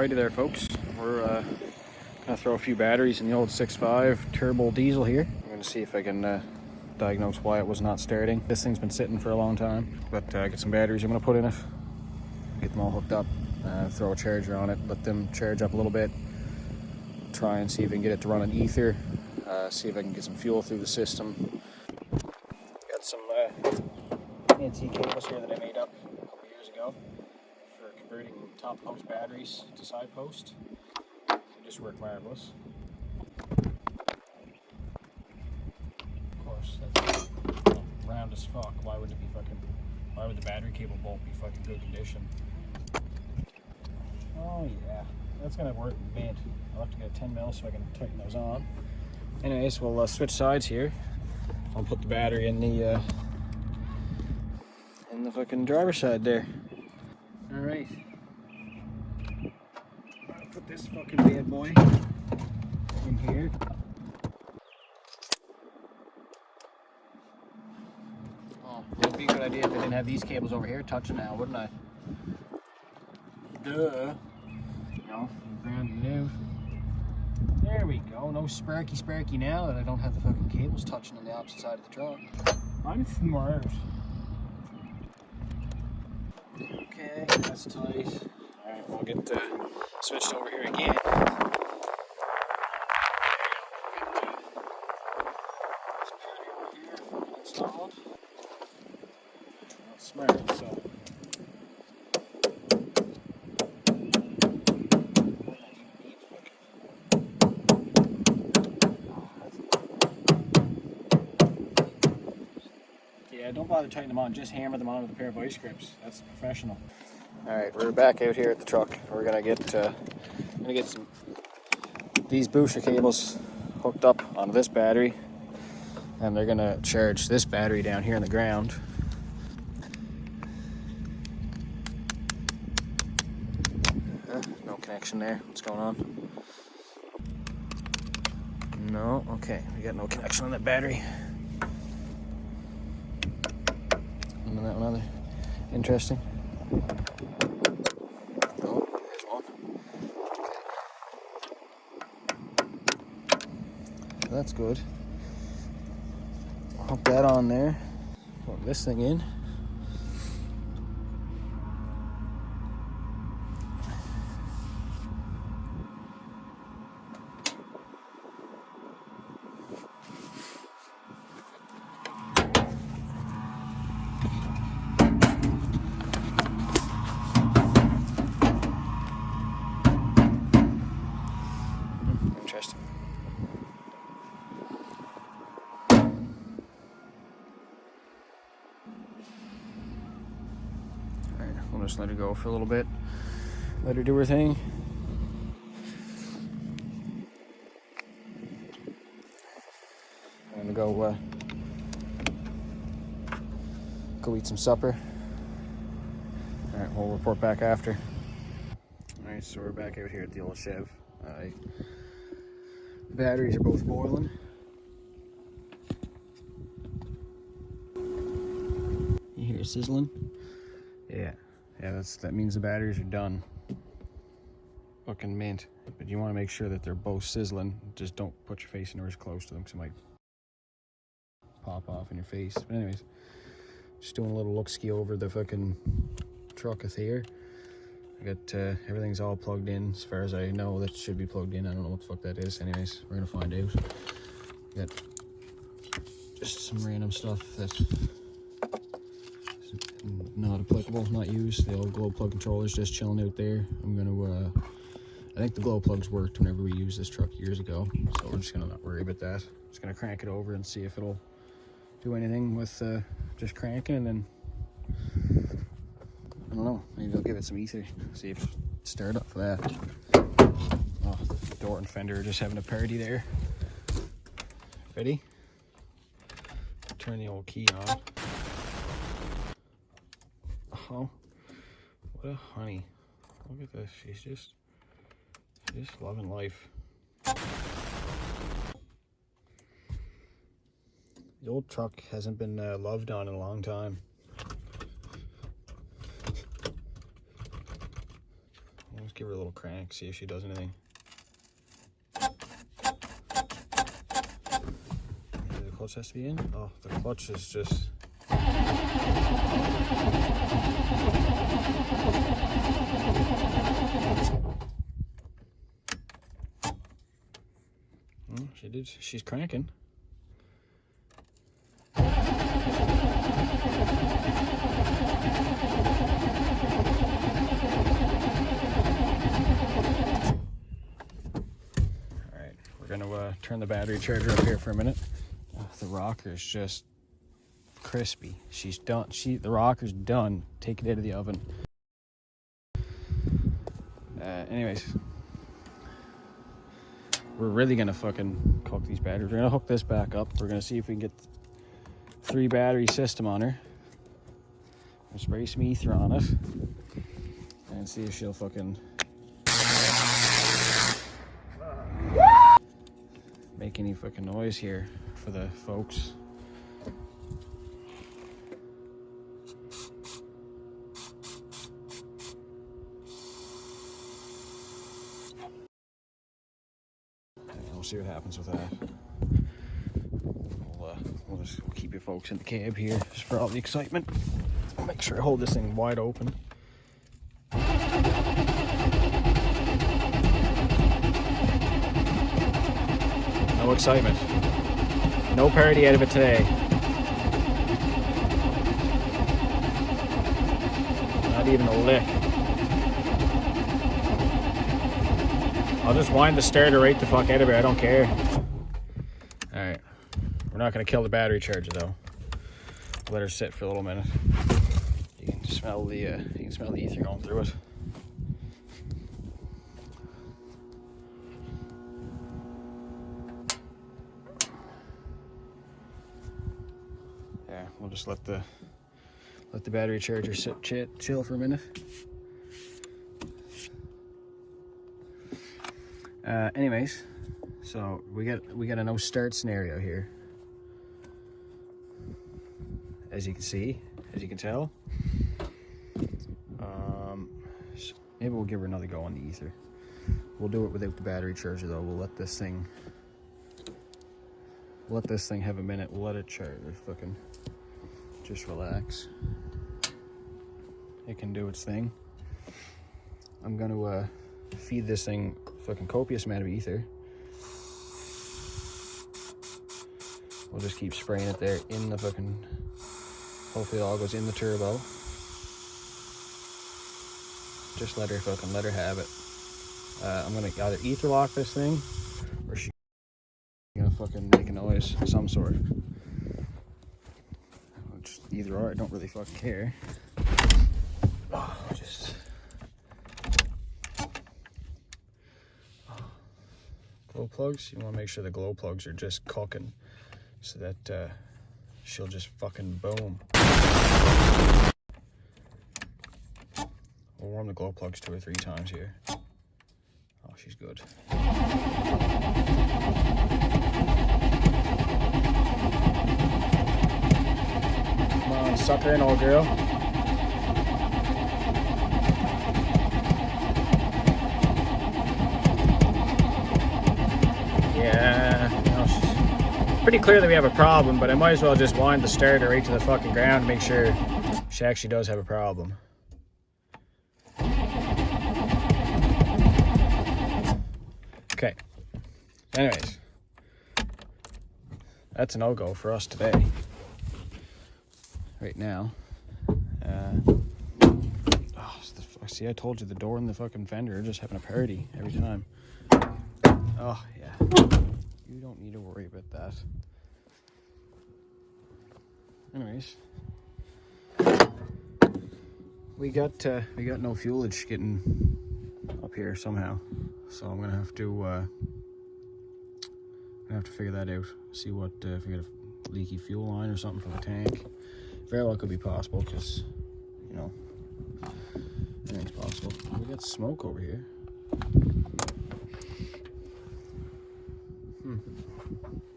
Alrighty there, folks. We're gonna throw a few batteries in the old 6.5 turbo diesel here. I'm gonna see if I can diagnose why it was not starting. This thing's been sitting for a long time, but get some batteries I'm gonna put in it, get them all hooked up, throw a charger on it, let them charge up a little bit, try and see if I can get it to run on ether, see if I can get some fuel through the system. Got some fancy cables here that I made up a couple years ago for converting top post batteries to side post. They just work marvelous. Of course, that's round as fuck. Why would the battery cable bolt be fucking good condition? Oh yeah, that's gonna work mint. I'll have to get a 10 mil so I can tighten those on. Anyways, we'll switch sides here. I'll put the battery in the fucking driver's side there. All right. I'll put this fucking bad boy in here. Oh, it would be a good idea if I didn't have these cables over here touching now, wouldn't I? Duh. You know, brand new. There we go. No sparky now that I don't have the fucking cables touching on the opposite side of the truck. I'm smart. Okay, that's tight. Alright, we'll get switched over here again. This battery over here installed. Not smart, so. Yeah, don't bother tightening them on, just hammer them on with a pair of vice grips. That's professional. Alright, we're back out here at the truck. We're gonna get some these booster cables hooked up onto this battery, and they're gonna charge this battery down here in the ground. No connection there. What's going on? No, okay, we got no connection on that battery. And then that one other. Interesting. Oh, there's one. Okay. That's good. Pop that on there. Plug this thing in. Interesting. Alright, we'll just let her go for a little bit. Let her do her thing. I'm gonna go eat some supper. Alright, we'll report back after. Alright, so we're back out here at the old Chev. The batteries are both boiling. You hear it sizzling? Yeah, that means the batteries are done. Fucking mint. But you want to make sure that they're both sizzling. Just don't put your face anywhere close to them because it might pop off in your face. But anyways, just doing a little look-ski over the fucking truck here. I got everything's all plugged in as far as I know. That should be plugged in. I don't know what the fuck that is. Anyways, we're gonna find out. Got just some random stuff that's not applicable, not used. The old glow plug controllers just chilling out there. I'm gonna I think the glow plugs worked whenever we used this truck years ago, so we're just gonna not worry about that. Just gonna crank it over and see if it'll do anything with just cranking, and then I don't know, maybe I'll give it some ether, see if it stirred up for that. Oh, the door and fender are just having a party there. Ready? Turn the old key on. Oh, what a honey. Look at this, she's just loving life. The old truck hasn't been loved on in a long time. give her a little crank, see if she does anything. Maybe the clutch has to be in? Oh, the clutch is just... Well, she did. She's cranking. Gonna turn the battery charger up here for a minute. The rocker's just crispy. She's done. The rocker's done. Take it out of the oven. Anyways, we're really gonna fucking cook these batteries. We're gonna hook this back up. We're gonna see if we can get 3 battery system on her. We'll spray some ether on it and see if she'll fucking make any fucking noise here for the folks. And we'll see what happens with that. We'll just keep you folks in the cab here just for all the excitement. I'll make sure I hold this thing wide open. No excitement. No party out of it today. Not even a lick. I'll just wind the starter right the fuck out of it. I don't care. Alright. We're not going to kill the battery charger though. Let her sit for a little minute. You can smell the ether going through it. We'll just let the battery charger sit, chill for a minute. Anyways, so we got a no start scenario here. As you can see, as you can tell. So maybe we'll give her another go on the ether. We'll do it without the battery charger though. We'll let this thing have a minute. We'll let it charge. Fucking just relax. It can do its thing. I'm gonna feed this thing fucking copious amount of ether. We'll just keep spraying it there in the fucking, hopefully it all goes in the turbo. Just let her have it. I'm gonna either ether lock this thing or she's gonna fucking make a noise of some sort. Just either or, I don't really fucking care. Glow plugs, you want to make sure the glow plugs are just cooking so that she'll just fucking boom. We'll warm the glow plugs 2 or 3 times here. Oh, she's good. Come on, suck her in, old girl. Yeah, it's pretty clear that we have a problem, but I might as well just wind the starter right to the fucking ground to make sure she actually does have a problem. Okay. Anyways, that's a no-go for us today. Right now. See, I told you the door and the fucking fender are just having a party every time. Oh, yeah. You don't need to worry about that. Anyways. We got no fuelage getting up here somehow. So I'm gonna have to figure that out. See what if we got a leaky fuel line or something from the tank. Very well could be possible because, you know, anything's possible. We got smoke over here.